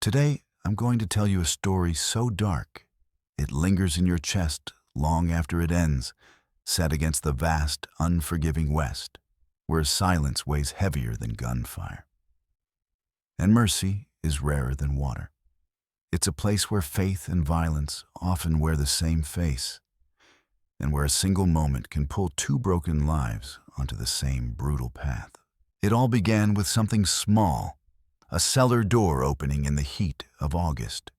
Today, I'm going to tell you a story so dark, it lingers in your chest long after it ends, set against the vast, unforgiving West, where silence weighs heavier than gunfire. And mercy is rarer than water. It's a place where faith and violence often wear the same face, and where a single moment can pull two broken lives onto the same brutal path. It all began with something small, a cellar door opening in the heat of August.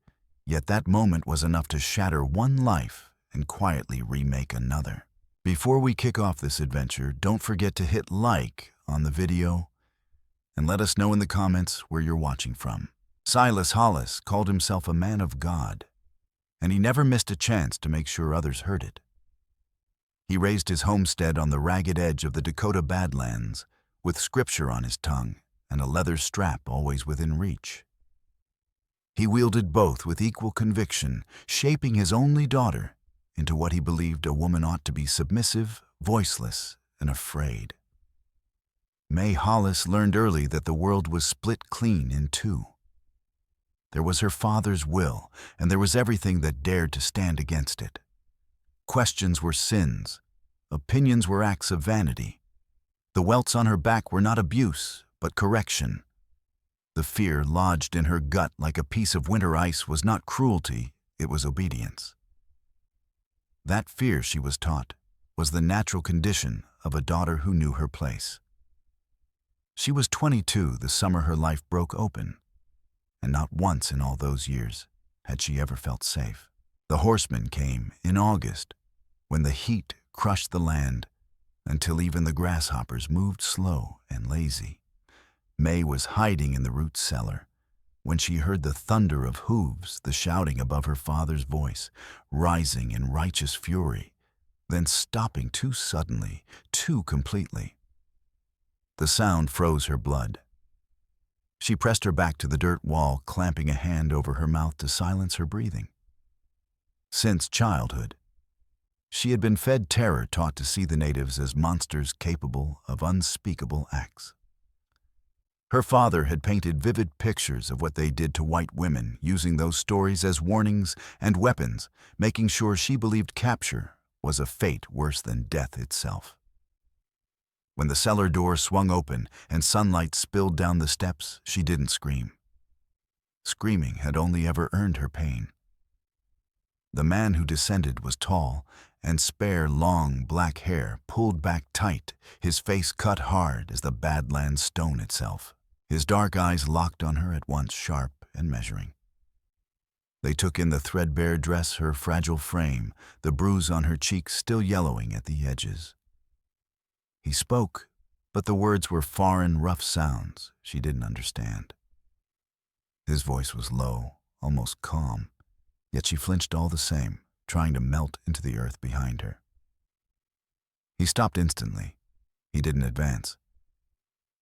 Yet that moment was enough to shatter one life and quietly remake another. Before we kick off this adventure, don't forget to hit like on the video and let us know in the comments where you're watching from. Silas Hollis called himself a man of God, and he never missed a chance to make sure others heard it. He raised his homestead on the ragged edge of the Dakota Badlands, with scripture on his tongue and a leather strap always within reach. He wielded both with equal conviction, shaping his only daughter into what he believed a woman ought to be: submissive, voiceless, and afraid. May Hollis learned early that the world was split clean in two. There was her father's will, and there was everything that dared to stand against it. Questions were sins. Opinions were acts of vanity. The welts on her back were not abuse, but correction. The fear lodged in her gut like a piece of winter ice was not cruelty, it was obedience. That fear, she was taught, was the natural condition of a daughter who knew her place. She was 22 the summer her life broke open, and not once in all those years had she ever felt safe. The horsemen came in August, when the heat crushed the land until even the grasshoppers moved slow and lazy. May was hiding in the root cellar when she heard the thunder of hooves, the shouting above her father's voice, rising in righteous fury, then stopping too suddenly, too completely. The sound froze her blood. She pressed her back to the dirt wall, clamping a hand over her mouth to silence her breathing. Since childhood, she had been fed terror, taught to see the natives as monsters capable of unspeakable acts. Her father had painted vivid pictures of what they did to white women, using those stories as warnings and weapons, making sure she believed capture was a fate worse than death itself. When the cellar door swung open and sunlight spilled down the steps, she didn't scream. Screaming had only ever earned her pain. The man who descended was tall and spare, long black hair pulled back tight, his face cut hard as the Badlands stone itself. His dark eyes locked on her at once, sharp and measuring. They took in the threadbare dress, her fragile frame, the bruise on her cheek still yellowing at the edges. He spoke, but the words were foreign, rough sounds she didn't understand. His voice was low, almost calm, yet she flinched all the same, trying to melt into the earth behind her. He stopped instantly. He didn't advance.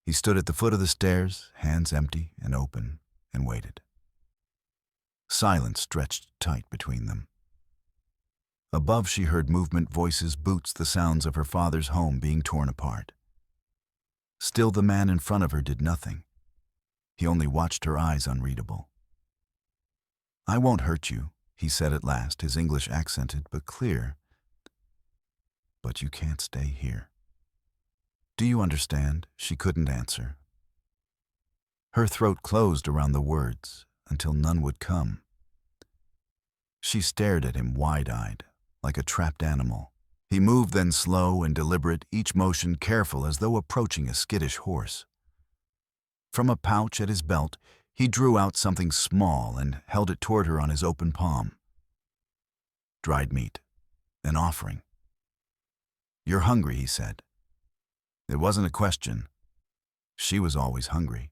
He stood at the foot of the stairs, hands empty and open, and waited. Silence stretched tight between them. Above, she heard movement, voices, boots, the sounds of her father's home being torn apart. Still, the man in front of her did nothing. He only watched, her eyes unreadable. "I won't hurt you," he said at last, his English accented but clear. "But you can't stay here. Do you understand?" She couldn't answer. Her throat closed around the words until none would come. She stared at him wide-eyed, like a trapped animal. He moved, then slow and deliberate, each motion careful as though approaching a skittish horse. From a pouch at his belt, he drew out something small and held it toward her on his open palm. Dried meat, an offering. "You're hungry," he said. It wasn't a question. She was always hungry.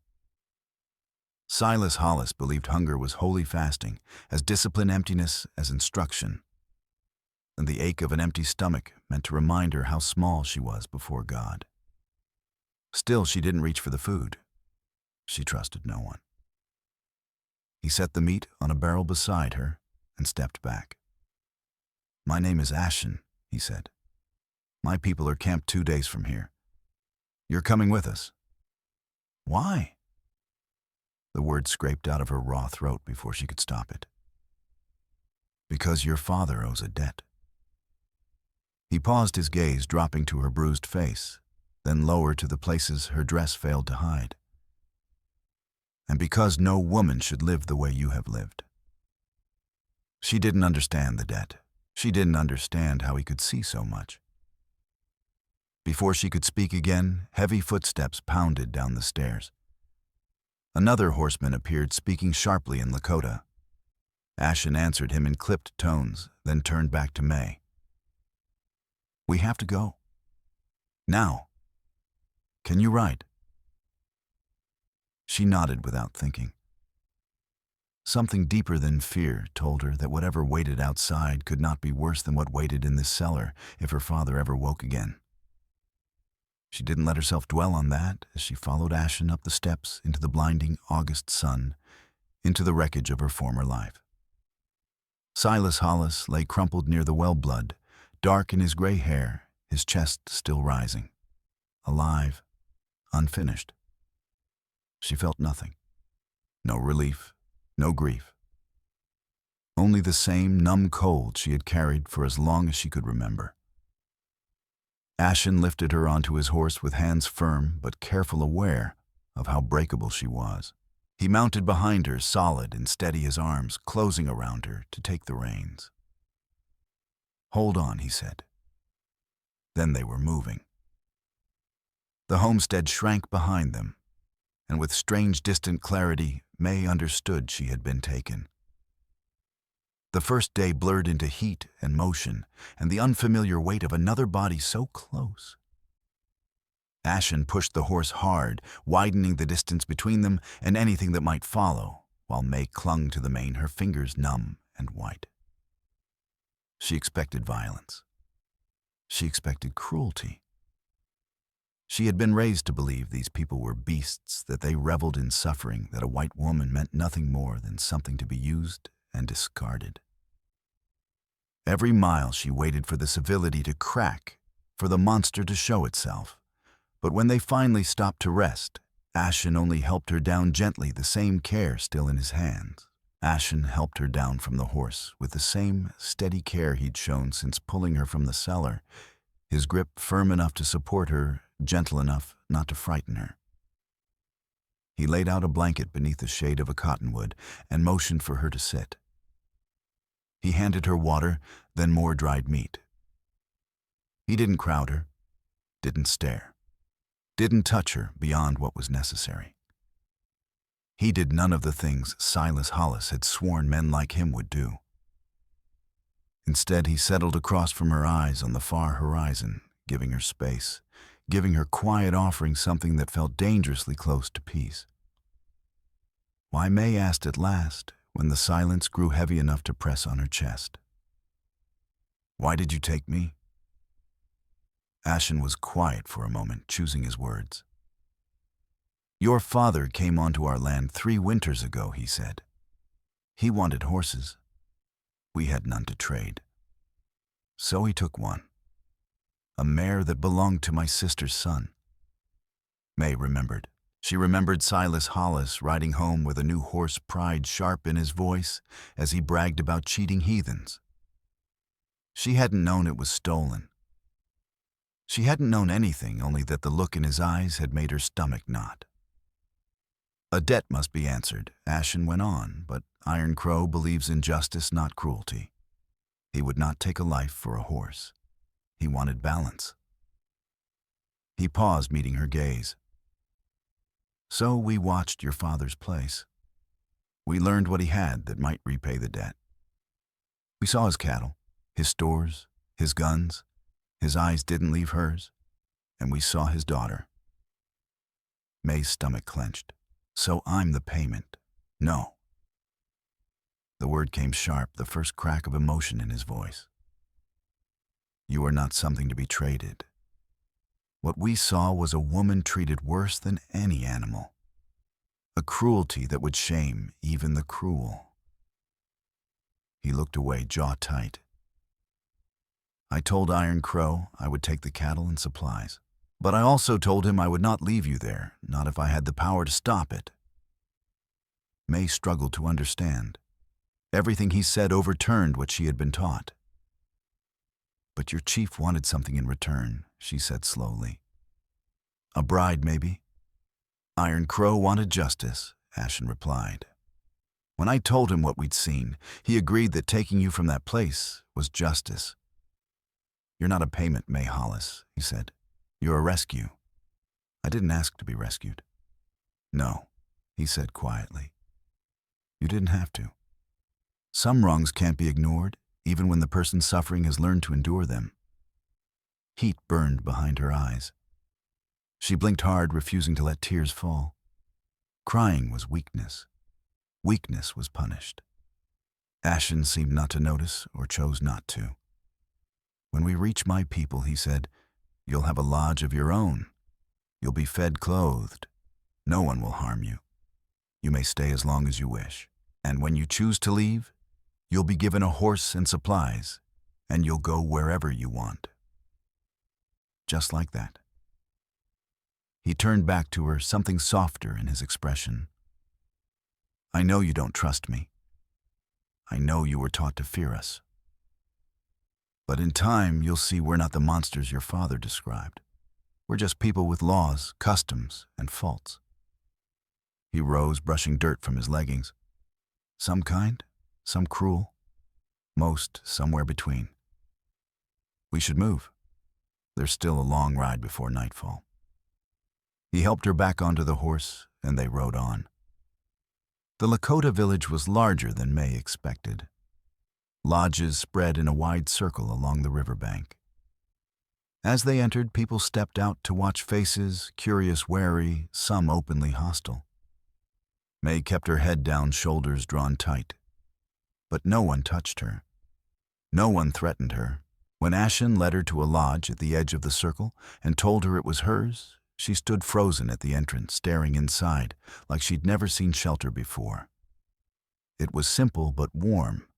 Silas Hollis believed hunger was holy fasting, as discipline emptiness as instruction. And the ache of an empty stomach meant to remind her how small she was before God. Still, she didn't reach for the food. She trusted no one. He set the meat on a barrel beside her and stepped back. "My name is Ashen," he said. "My people are camped 2 days from here. You're coming with us." "Why?" The word scraped out of her raw throat before she could stop it. Because your father owes a debt. He paused, his gaze dropping to her bruised face, then lower to the places her dress failed to hide. And because no woman should live the way you have lived. She didn't understand the debt. She didn't understand how he could see so much. Before she could speak again, heavy footsteps pounded down the stairs. Another horseman appeared, speaking sharply in Lakota. Ashen answered him in clipped tones, then turned back to May. We have to go. Now. Can you ride? She nodded without thinking. Something deeper than fear told her that whatever waited outside could not be worse than what waited in this cellar if her father ever woke again. She didn't let herself dwell on that as she followed Ashen up the steps into the blinding August sun, into the wreckage of her former life. Silas Hollis lay crumpled near the well blood, dark in his gray hair, his chest still rising. Alive, unfinished. She felt nothing. No relief, no grief. Only the same numb cold she had carried for as long as she could remember. Ashen lifted her onto his horse with hands firm but careful, aware of how breakable she was. He mounted behind her, solid and steady, his arms closing around her to take the reins. Hold on, he said. Then they were moving. The homestead shrank behind them, and with strange distant clarity, May understood she had been taken. The first day blurred into heat and motion, and the unfamiliar weight of another body so close. Ashen pushed the horse hard, widening the distance between them and anything that might follow, while May clung to the mane, her fingers numb and white. She expected violence. She expected cruelty. She had been raised to believe these people were beasts, that they reveled in suffering, that a white woman meant nothing more than something to be used and discarded. Every mile she waited for the civility to crack, for the monster to show itself. But when they finally stopped to rest, Ashen only helped her down gently, the same care still in his hands. Ashen helped her down from the horse with the same steady care he'd shown since pulling her from the cellar, his grip firm enough to support her, gentle enough not to frighten her. He laid out a blanket beneath the shade of a cottonwood and motioned for her to sit. He handed her water, then more dried meat. He didn't crowd her, didn't stare, didn't touch her beyond what was necessary. He did none of the things Silas Hollis had sworn men like him would do. Instead, he settled across from her eyes on the far horizon, giving her space, giving her quiet, offering something that felt dangerously close to peace. Why, May asked at last, when the silence grew heavy enough to press on her chest. Why did you take me? Ashen was quiet for a moment, choosing his words. Your father came onto our land 3 winters ago, he said. He wanted horses. We had none to trade. So he took one, a mare that belonged to my sister's son. May remembered. She remembered Silas Hollis riding home with a new horse, pride sharp in his voice as he bragged about cheating heathens. She hadn't known it was stolen. She hadn't known anything, only that the look in his eyes had made her stomach knot. A debt must be answered, Ashen went on, but Iron Crow believes in justice, not cruelty. He would not take a life for a horse. He wanted balance. He paused, meeting her gaze. So we watched your father's place. We learned what he had that might repay the debt. We saw his cattle, his stores, his guns. His eyes didn't leave hers, and we saw his daughter. May's stomach clenched. So I'm the payment. No. The word came sharp, the first crack of emotion in his voice. You are not something to be traded. What we saw was a woman treated worse than any animal. A cruelty that would shame even the cruel. He looked away, jaw tight. I told Iron Crow I would take the cattle and supplies. But I also told him I would not leave you there, not if I had the power to stop it. May struggled to understand. Everything he said overturned what she had been taught. "But your chief wanted something in return," she said slowly. "A bride, maybe?" "Iron Crow wanted justice," Ashen replied. "When I told him what we'd seen, he agreed that taking you from that place was justice." "You're not a payment, May Hollis," he said. "You're a rescue." "I didn't ask to be rescued." "No," he said quietly. "You didn't have to. Some wrongs can't be ignored, even when the person suffering has learned to endure them." Heat burned behind her eyes. She blinked hard, refusing to let tears fall. Crying was weakness. Weakness was punished. Ashen seemed not to notice, or chose not to. "When we reach my people," he said, "you'll have a lodge of your own. You'll be fed, clothed. No one will harm you. You may stay as long as you wish. And when you choose to leave, you'll be given a horse and supplies, and you'll go wherever you want." Just like that. He turned back to her, something softer in his expression. "I know you don't trust me. I know you were taught to fear us. But in time, you'll see we're not the monsters your father described. We're just people with laws, customs, and faults." He rose, brushing dirt from his leggings. "Some kind, some cruel, most somewhere between. We should move. There's still a long ride before nightfall." He helped her back onto the horse, and they rode on. The Lakota village was larger than May expected. Lodges spread in a wide circle along the riverbank. As they entered, people stepped out to watch faces, curious, wary, some openly hostile. May kept her head down, shoulders drawn tight. But no one touched her. No one threatened her. When Ashen led her to a lodge at the edge of the circle and told her it was hers, she stood frozen at the entrance, staring inside, like she'd never seen shelter before. It was simple but warm.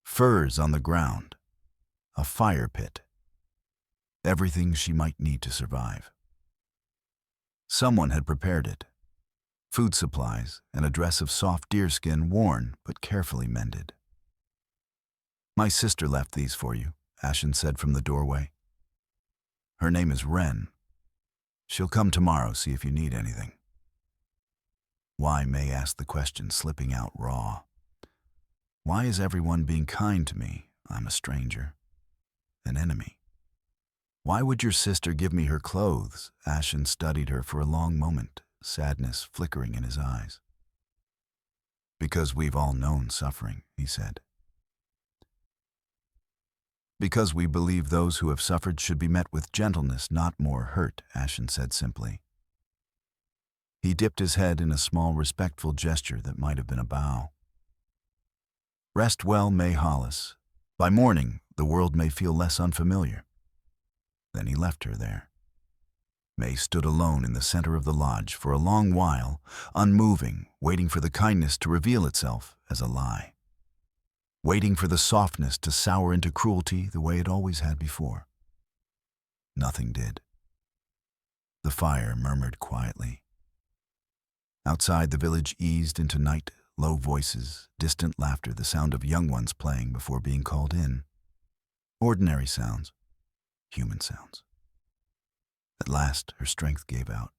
Furs on the ground. A fire pit. Everything she might need to survive. Someone had prepared it. Food supplies and a dress of soft deerskin, worn but carefully mended. "My sister left these for you," Ashen said from the doorway. "Her name is Wren. She'll come tomorrow, see if you need anything." Why, May asked the question, slipping out raw. Why is everyone being kind to me? I'm a stranger. An enemy. Why would your sister give me her clothes? Ashen studied her for a long moment, sadness flickering in his eyes. "Because we've all known suffering," he said. "Because we believe those who have suffered should be met with gentleness, not more hurt," Ashen said simply. He dipped his head in a small, respectful gesture that might have been a bow. "Rest well, May Hollis. By morning, the world may feel less unfamiliar." Then he left her there. May stood alone in the center of the lodge for a long while, unmoving, waiting for the kindness to reveal itself as a lie. Waiting for the softness to sour into cruelty the way it always had before. Nothing did. The fire murmured quietly. Outside, the village eased into night, low voices, distant laughter, the sound of young ones playing before being called in. Ordinary sounds, human sounds. At last, her strength gave out,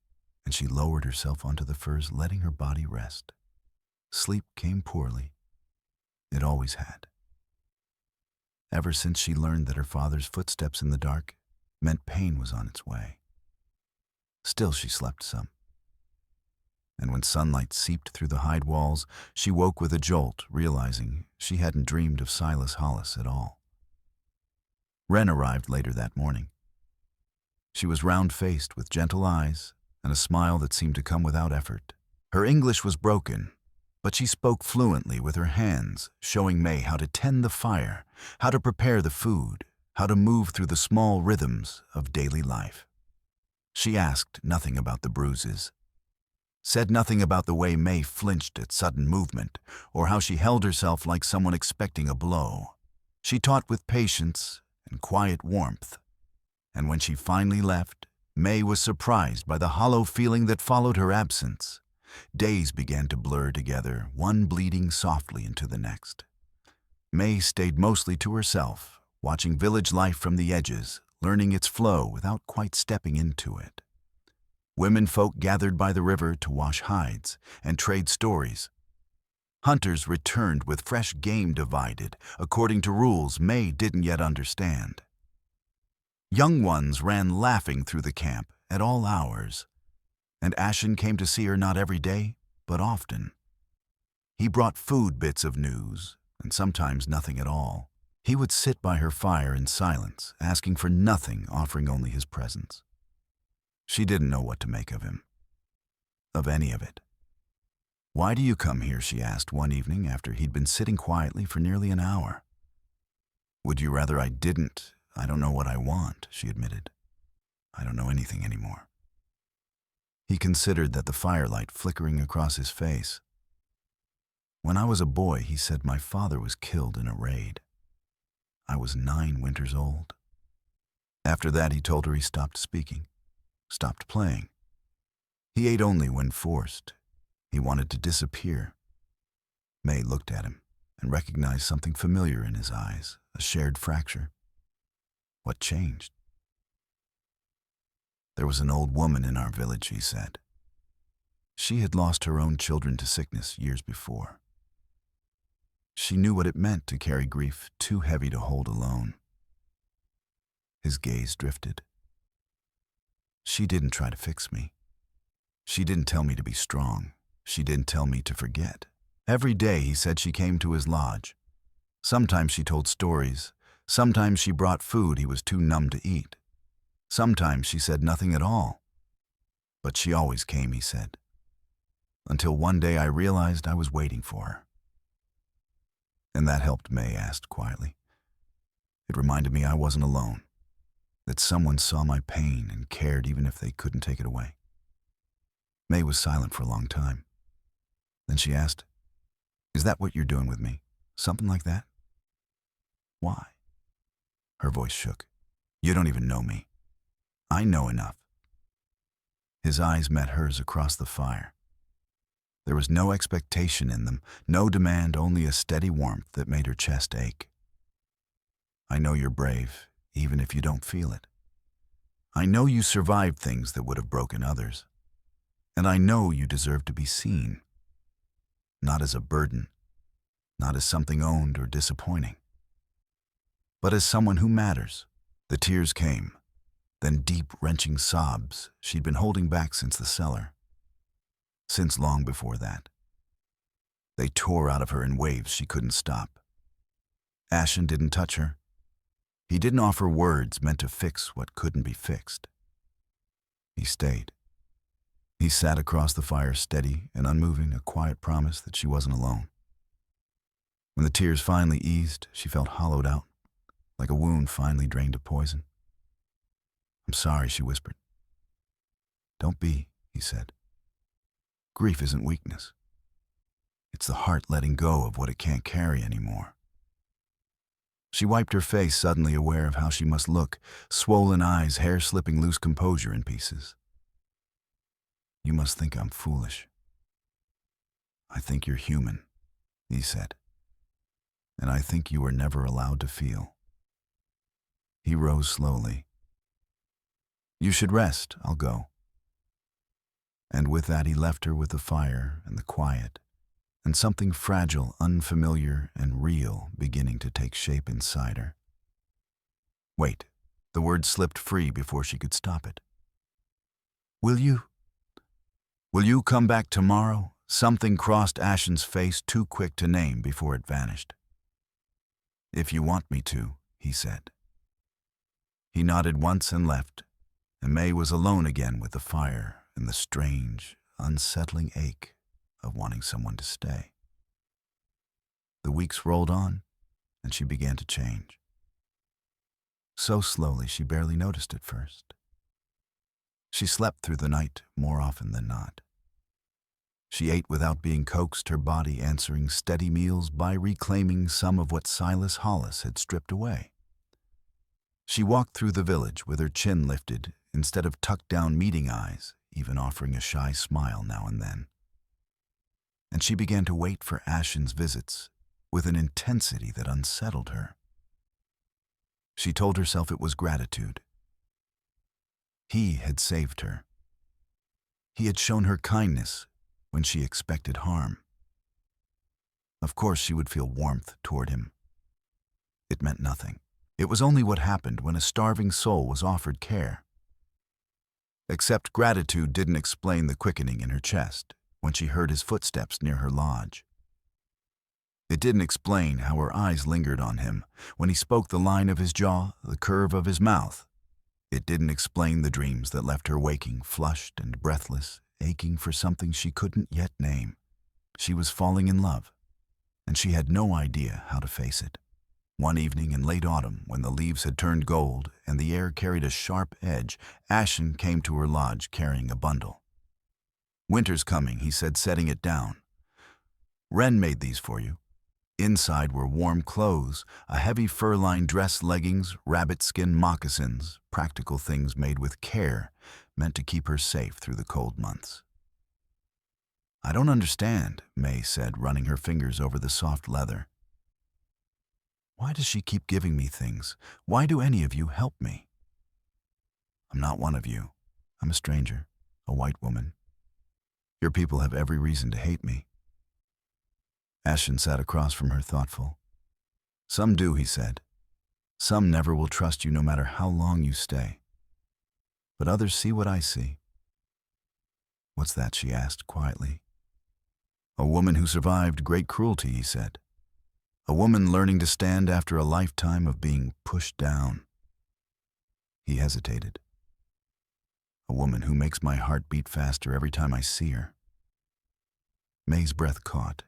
and she lowered herself onto the furs, letting her body rest. Sleep came poorly. It always had. Ever since she learned that her father's footsteps in the dark meant pain was on its way. Still, she slept some. And when sunlight seeped through the hide walls, she woke with a jolt, realizing she hadn't dreamed of Silas Hollis at all. Wren arrived later that morning. She was round-faced with gentle eyes and a smile that seemed to come without effort. Her English was broken, but she spoke fluently with her hands, showing May how to tend the fire, how to prepare the food, how to move through the small rhythms of daily life. She asked nothing about the bruises, said nothing about the way May flinched at sudden movement, or how she held herself like someone expecting a blow. She taught with patience and quiet warmth. And when she finally left, May was surprised by the hollow feeling that followed her absence, Days began to blur together, one bleeding softly into the next. May stayed mostly to herself, watching village life from the edges, learning its flow without quite stepping into it. Women folk gathered by the river to wash hides and trade stories. Hunters returned with fresh game divided, according to rules May didn't yet understand. Young ones ran laughing through the camp at all hours, and Ashen came to see her not every day, but often. He brought food bits of news, and sometimes nothing at all. He would sit by her fire in silence, asking for nothing, offering only his presence. She didn't know what to make of him, of any of it. "Why do you come here?" she asked one evening after he'd been sitting quietly for nearly an hour. "Would you rather I didn't? I don't know what I want," she admitted. "I don't know anything anymore." He considered that the firelight flickering across his face. "When I was a boy," he said, "my father was killed in a raid. I was 9 winters old." After that, he told her he stopped speaking, stopped playing. He ate only when forced. He wanted to disappear. May looked at him and recognized something familiar in his eyes, a shared fracture. What changed? "There was an old woman in our village," he said. She had lost her own children to sickness years before. She knew what it meant to carry grief too heavy to hold alone. His gaze drifted. "She didn't try to fix me. She didn't tell me to be strong. She didn't tell me to forget. Every day," he said, "she came to his lodge. Sometimes she told stories. Sometimes she brought food he was too numb to eat. Sometimes she said nothing at all. But she always came," he said, "until one day I realized I was waiting for her." "And that helped," May asked quietly. "It reminded me I wasn't alone, that someone saw my pain and cared even if they couldn't take it away." May was silent for a long time. Then she asked, "Is that what you're doing with me? Something like that?" "Why?" Her voice shook. "You don't even know me. I know enough." His eyes met hers across the fire. There was no expectation in them, no demand, only a steady warmth that made her chest ache. "I know you're brave, even if you don't feel it. I know you survived things that would have broken others. And I know you deserve to be seen. Not as a burden, not as something owned or disappointing, but as someone who matters." The tears came, then deep, wrenching sobs she'd been holding back since the cellar. Since long before that. They tore out of her in waves she couldn't stop. Ashen didn't touch her. He didn't offer words meant to fix what couldn't be fixed. He stayed. He sat across the fire, steady and unmoving, a quiet promise that she wasn't alone. When the tears finally eased, she felt hollowed out, like a wound finally drained of poison. "I'm sorry," she whispered. "Don't be," he said. "Grief isn't weakness. It's the heart letting go of what it can't carry anymore." She wiped her face, suddenly aware of how she must look, swollen eyes, hair slipping loose, composure in pieces. "You must think I'm foolish." "I think you're human," he said. "And I think you were never allowed to feel." He rose slowly. "You should rest. I'll go." And with that he left her with the fire and the quiet, and something fragile, unfamiliar, and real beginning to take shape inside her. "Wait." The word slipped free before she could stop it. Will you come back tomorrow?" Something crossed Ashen's face, too quick to name before it vanished. "If you want me to," he said. He nodded once and left, and May was alone again with the fire and the strange, unsettling ache of wanting someone to stay. The weeks rolled on, and she began to change. So slowly she barely noticed at first. She slept through the night more often than not. She ate without being coaxed, her body answering steady meals by reclaiming some of what Silas Hollis had stripped away. She walked through the village with her chin lifted instead of tucked down, meeting eyes, even offering a shy smile now and then. and she began to wait for Ashen's visits with an intensity that unsettled her. She told herself it was gratitude. He had saved her. He had shown her kindness when she expected harm. Of course she would feel warmth toward him. It meant nothing. It was only what happened when a starving soul was offered care. Except gratitude didn't explain the quickening in her chest when she heard his footsteps near her lodge. It didn't explain how her eyes lingered on him when he spoke the line of his jaw, the curve of his mouth. It didn't explain the dreams that left her waking, flushed and breathless, aching for something she couldn't yet name. She was falling in love, and she had no idea how to face it. One evening in late autumn, when the leaves had turned gold and the air carried a sharp edge, Ashen came to her lodge carrying a bundle. "Winter's coming," he said, setting it down. "Wren made these for you." Inside were warm clothes, a heavy fur-lined dress, leggings, rabbit skin moccasins, practical things made with care, meant to keep her safe through the cold months. "I don't understand," May said, running her fingers over the soft leather. "Why does she keep giving me things? Why do any of you help me?" "I'm not one of you. I'm a stranger, a white woman. Your people have every reason to hate me." Ashen sat across from her, thoughtful. "Some do," he said. "Some never will trust you no matter how long you stay. But others see what I see." "What's that?" she asked quietly. "A woman who survived great cruelty," he said. "A woman learning to stand after a lifetime of being pushed down." He hesitated. "A woman who makes my heart beat faster every time I see her." May's breath caught.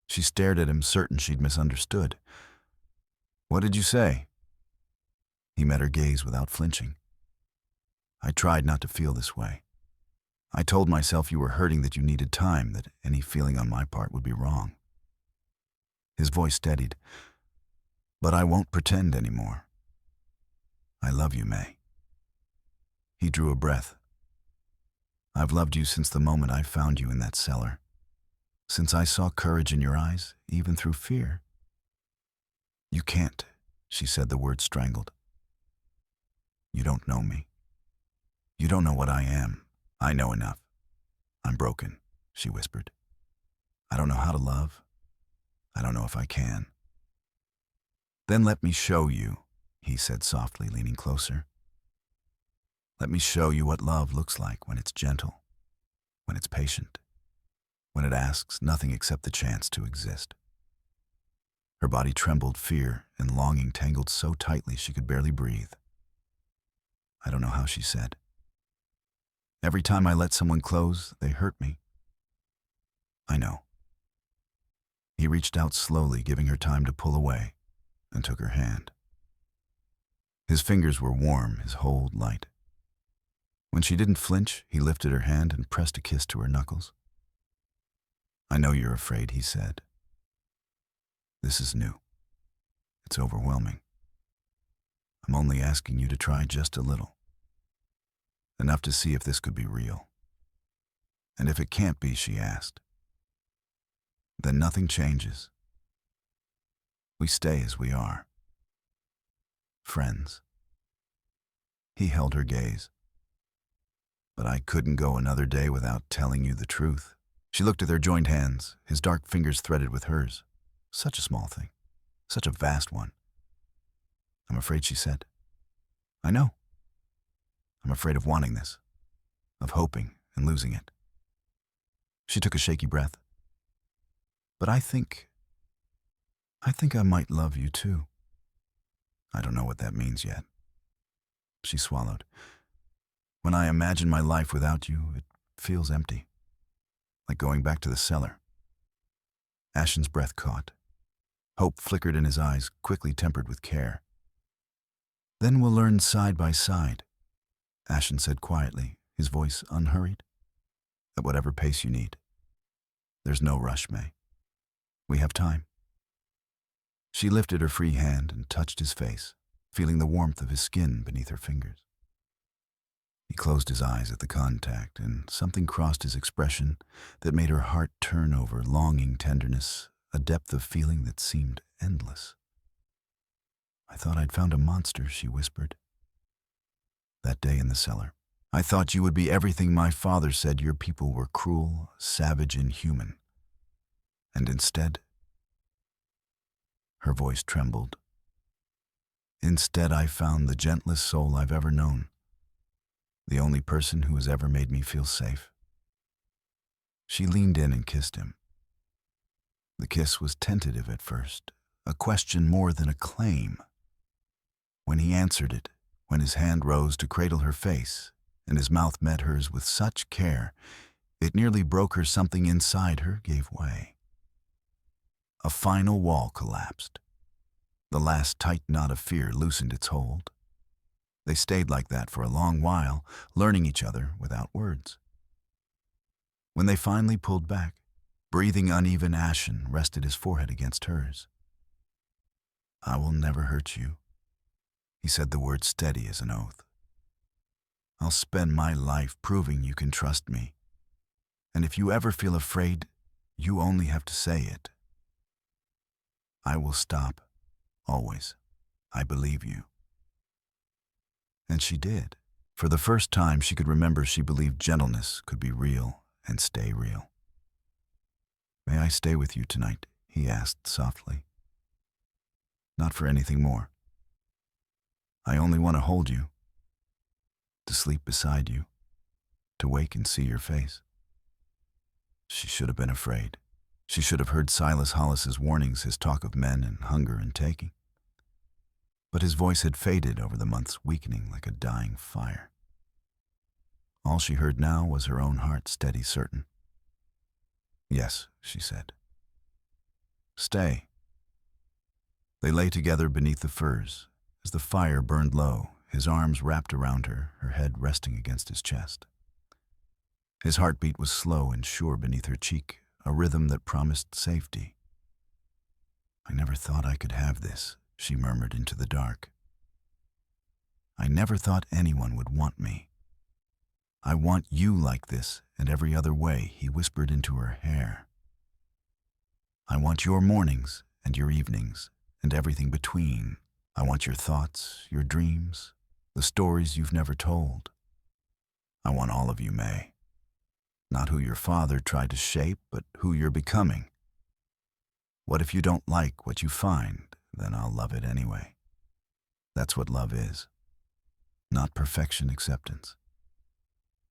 She stared at him, certain she'd misunderstood. "What did you say?" He met her gaze without flinching. "I tried not to feel this way. I told myself you were hurting, that you needed time, that any feeling on my part would be wrong." His voice steadied. "But I won't pretend anymore. I love you, May." He drew a breath. "I've loved you since the moment I found you in that cellar. Since I saw courage in your eyes, even through fear." "You can't," she said, the word strangled. "You don't know me. You don't know what I am. I know enough. I'm broken," she whispered. "I don't know how to love. I don't know if I can." "Then let me show you," he said softly, leaning closer. "Let me show you what love looks like when it's gentle, when it's patient, when it asks nothing except the chance to exist." Her body trembled, fear and longing tangled so tightly she could barely breathe. "I don't know how," she said. "Every time I let someone close, they hurt me." "I know." He reached out slowly, giving her time to pull away, and took her hand. His fingers were warm, his hold light. When she didn't flinch, he lifted her hand and pressed a kiss to her knuckles. "I know you're afraid," he said. "This is new. It's overwhelming. I'm only asking you to try just a little. Enough to see if this could be real." "And if it can't be," she asked, "then nothing changes. We stay as we are. Friends." He held her gaze. "But I couldn't go another day without telling you the truth." She looked at their joined hands, his dark fingers threaded with hers. Such a small thing, such a vast one. "I'm afraid," she said. "I know. I'm afraid of wanting this, of hoping and losing it." She took a shaky breath. "But I think I might love you too. I don't know what that means yet." She swallowed. "When I imagine my life without you, it feels empty. Like going back to the cellar." Ashen's breath caught. Hope flickered in his eyes, quickly tempered with care. "Then we'll learn side by side," Ashen said quietly, his voice unhurried. "At whatever pace you need. There's no rush, May. We have time." She lifted her free hand and touched his face, feeling the warmth of his skin beneath her fingers. He closed his eyes at the contact, and something crossed his expression that made her heart turn over longing tenderness, a depth of feeling that seemed endless. "I thought I'd found a monster," she whispered. "That day in the cellar. I thought you would be everything my father said your people were: cruel, savage, inhuman. And instead," her voice trembled, "instead I found the gentlest soul I've ever known. The only person who has ever made me feel safe." She leaned in and kissed him. The kiss was tentative at first, a question more than a claim. When he answered it, when his hand rose to cradle her face, and his mouth met hers with such care, it nearly broke her. Something inside her gave way. A final wall collapsed. The last tight knot of fear loosened its hold. They stayed like that for a long while, learning each other without words. When they finally pulled back, breathing uneven, Ashen rested his forehead against hers. "I will never hurt you," he said, the words steady as an oath. "I'll spend my life proving you can trust me. And if you ever feel afraid, you only have to say it. I will stop, always. I believe you." And she did. For the first time she could remember, she believed gentleness could be real and stay real. "May I stay with you tonight?" he asked softly. "Not for anything more. I only want to hold you, to sleep beside you, to wake and see your face." She should have been afraid. She should have heard Silas Hollis's warnings, his talk of men and hunger and taking. But his voice had faded over the months, weakening like a dying fire. All she heard now was her own heart, steady, certain. "Yes," she said. "Stay." They lay together beneath the firs. As the fire burned low, his arms wrapped around her, her head resting against his chest. His heartbeat was slow and sure beneath her cheek, a rhythm that promised safety. "I never thought I could have this," she murmured into the dark. "I never thought anyone would want me. I want you like this and every other way," he whispered into her hair. "I want your mornings and your evenings and everything between. I want your thoughts, your dreams, the stories you've never told. I want all of you, May. Not who your father tried to shape, but who you're becoming. What if you don't like what you find? Then I'll love it anyway. That's what love is. Not perfection, acceptance."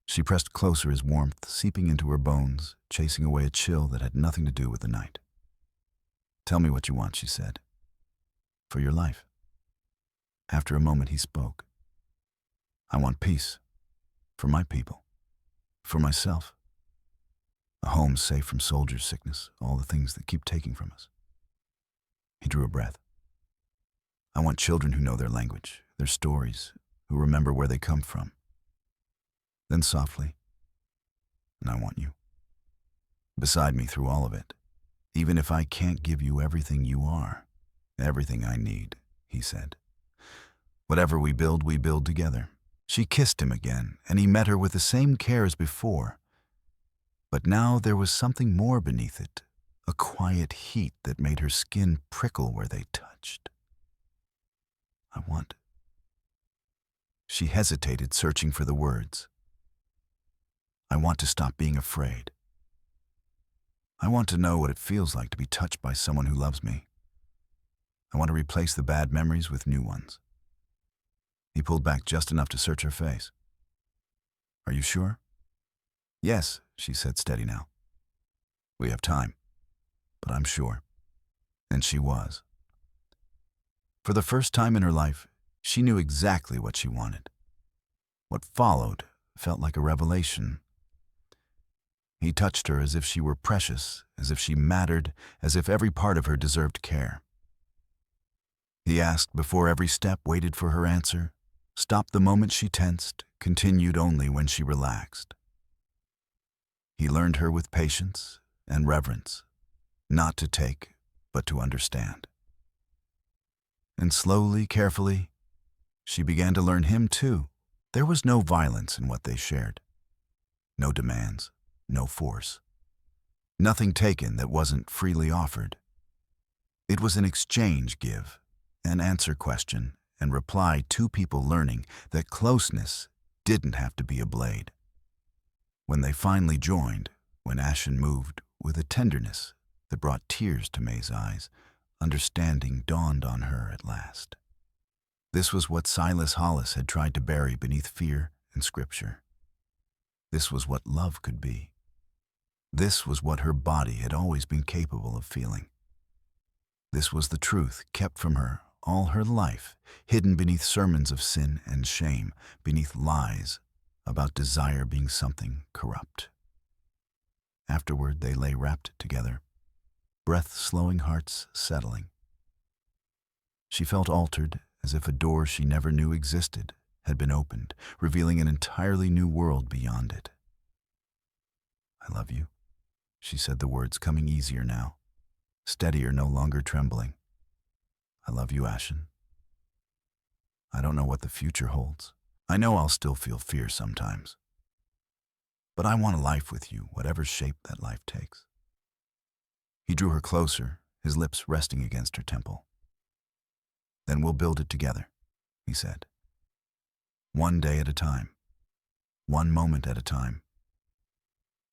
She pressed closer, his warmth seeping into her bones, chasing away a chill that had nothing to do with the night. "Tell me what you want," she said. "For your life." After a moment he spoke. "I want peace. For my people. For myself. A home safe from soldier sickness, all the things that keep taking from us." He drew a breath. "I want children who know their language, their stories, who remember where they come from." Then softly, "And I want you. Beside me through all of it. Even if I can't give you everything you are, everything I need," he said. "Whatever we build together." She kissed him again, and he met her with the same care as before. But now there was something more beneath it, a quiet heat that made her skin prickle where they touched. "I want..." She hesitated, searching for the words. "I want to stop being afraid. I want to know what it feels like to be touched by someone who loves me. I want to replace the bad memories with new ones." He pulled back just enough to search her face. "Are you sure?" "Yes," she said, steady now. "We have time, but I'm sure." And she was. For the first time in her life, she knew exactly what she wanted. What followed felt like a revelation. He touched her as if she were precious, as if she mattered, as if every part of her deserved care. He asked before every step, waited for her answer, stopped the moment she tensed, continued only when she relaxed. He learned her with patience and reverence, not to take, but to understand. And slowly, carefully, she began to learn him too, There was no violence in what they shared. No demands, no force. Nothing taken that wasn't freely offered. It was an exchange give, an answer question, and reply, two people learning that closeness didn't have to be a blade. When they finally joined, when Ashen moved with a tenderness that brought tears to May's eyes, understanding dawned on her at last. This was what Silas Hollis had tried to bury beneath fear and scripture. This was what love could be. This was what her body had always been capable of feeling. This was the truth kept from her all her life, hidden beneath sermons of sin and shame, beneath lies about desire being something corrupt. Afterward, they lay wrapped together, breath-slowing hearts settling. She felt altered, as if a door she never knew existed had been opened, revealing an entirely new world beyond it. "I love you," she said, the words coming easier now, steadier, no longer trembling. "I love you, Ashen. I don't know what the future holds. I know I'll still feel fear sometimes. But I want a life with you, whatever shape that life takes." He drew her closer, his lips resting against her temple. "Then we'll build it together," he said. "One day at a time, one moment at a time,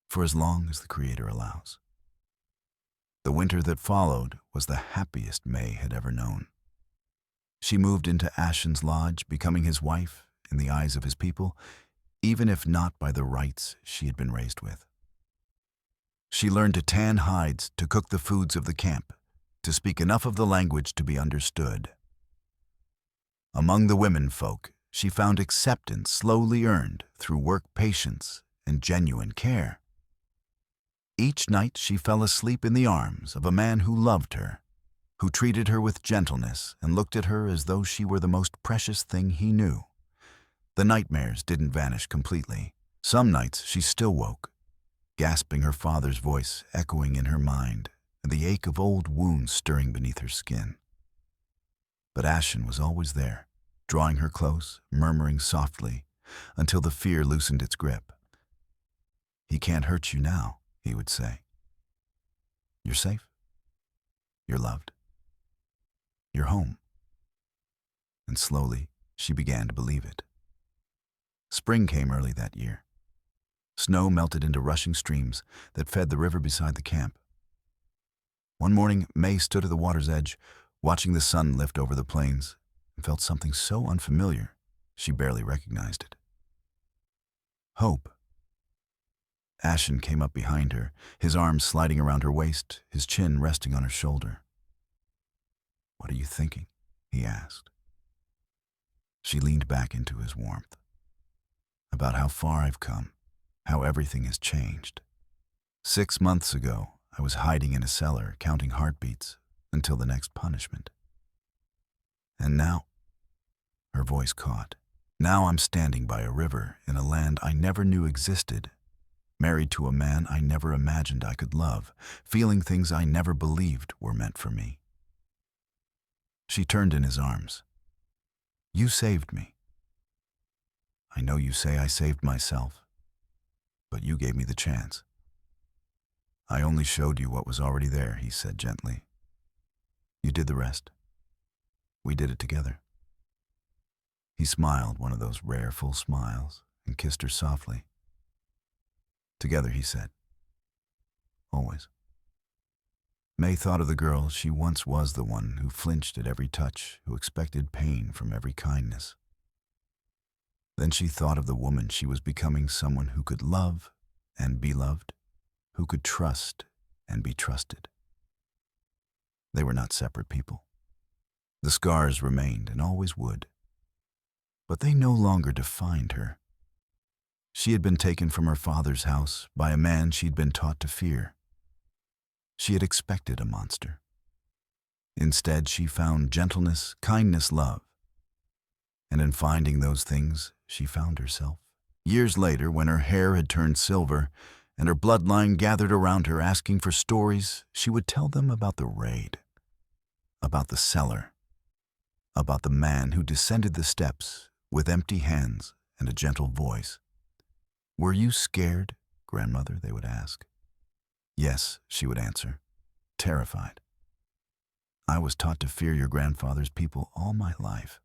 for as long as the Creator allows." The winter that followed was the happiest May had ever known. She moved into Ashen's lodge, becoming his wife in the eyes of his people, even if not by the rights she had been raised with. She learned to tan hides, to cook the foods of the camp, to speak enough of the language to be understood. Among the women folk, she found acceptance slowly earned through work, patience, and genuine care. Each night she fell asleep in the arms of a man who loved her, who treated her with gentleness and looked at her as though she were the most precious thing he knew. The nightmares didn't vanish completely. Some nights she still woke, gasping, her father's voice echoing in her mind, and the ache of old wounds stirring beneath her skin. But Ashen was always there, drawing her close, murmuring softly, until the fear loosened its grip. "He can't hurt you now," he would say. "You're safe. You're loved. You're home." And slowly, she began to believe it. Spring came early that year. Snow melted into rushing streams that fed the river beside the camp. One morning, May stood at the water's edge, watching the sun lift over the plains, and felt something so unfamiliar she barely recognized it. Hope. Ashen came up behind her, his arms sliding around her waist, his chin resting on her shoulder. "What are you thinking?" he asked. She leaned back into his warmth. "About how far I've come, how everything has changed. 6 months ago, I was hiding in a cellar, counting heartbeats until the next punishment. And now," her voice caught, "now I'm standing by a river in a land I never knew existed, married to a man I never imagined I could love, feeling things I never believed were meant for me." She turned in his arms. "You saved me. I know you say I saved myself, but you gave me the chance." "I only showed you what was already there," he said gently. "You did the rest. We did it together." He smiled, one of those rare full smiles, and kissed her softly. "Together," he said. "Always." May thought of the girl she once was, the one who flinched at every touch, who expected pain from every kindness. Then she thought of the woman she was becoming, someone who could love and be loved, who could trust and be trusted. They were not separate people. The scars remained and always would. But they no longer defined her. She had been taken from her father's house by a man she'd been taught to fear. She had expected a monster. Instead, she found gentleness, kindness, love. And in finding those things, she found herself. Years later, when her hair had turned silver and her bloodline gathered around her asking for stories, she would tell them about the raid, about the cellar, about the man who descended the steps with empty hands and a gentle voice. "Were you scared, grandmother?" they would ask. "Yes," she would answer, terrified. "I was taught to fear your grandfather's people all my life."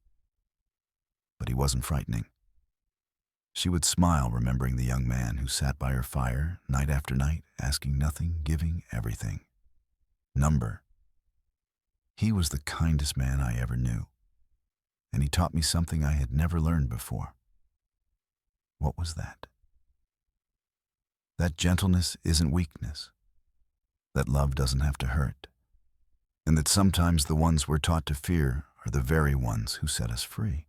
But he wasn't frightening. She would smile, remembering the young man who sat by her fire night after night, asking nothing, giving everything. Number. He was the kindest man I ever knew, and he taught me something I had never learned before. What was that? That gentleness isn't weakness, that love doesn't have to hurt, and that sometimes the ones we're taught to fear are the very ones who set us free.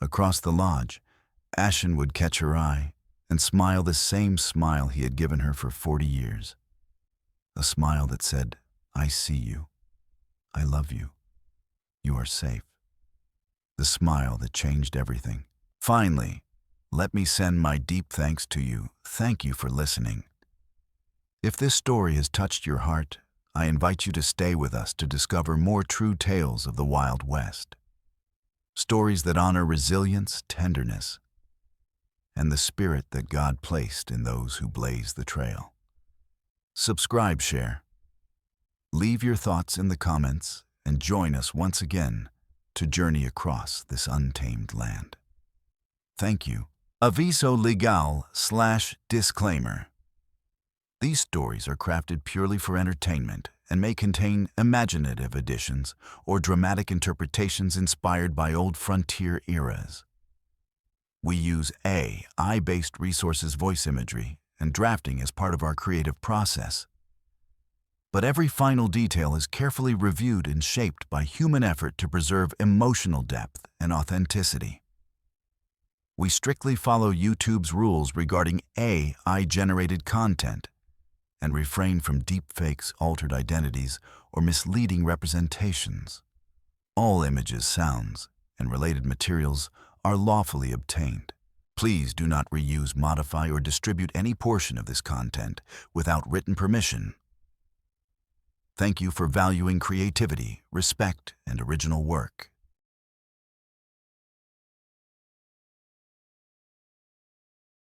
Across the lodge, Ashen would catch her eye and smile the same smile he had given her for 40 years. A smile that said, "I see you. I love you. You are safe." The smile that changed everything. Finally, let me send my deep thanks to you. Thank you for listening. If this story has touched your heart, I invite you to stay with us to discover more true tales of the Wild West. Stories that honor resilience, tenderness, and the spirit that God placed in those who blaze the trail. Subscribe, share. Leave your thoughts in the comments and join us once again to journey across this untamed land. Thank you. Aviso legal/disclaimer. These stories are crafted purely for entertainment and may contain imaginative additions or dramatic interpretations inspired by old frontier eras. We use AI-based resources, voice imagery, and drafting as part of our creative process. But every final detail is carefully reviewed and shaped by human effort to preserve emotional depth and authenticity. We strictly follow YouTube's rules regarding AI-generated content and refrain from deepfakes, altered identities, or misleading representations. All images, sounds, and related materials are lawfully obtained. Please do not reuse, modify, or distribute any portion of this content without written permission. Thank you for valuing creativity, respect, and original work.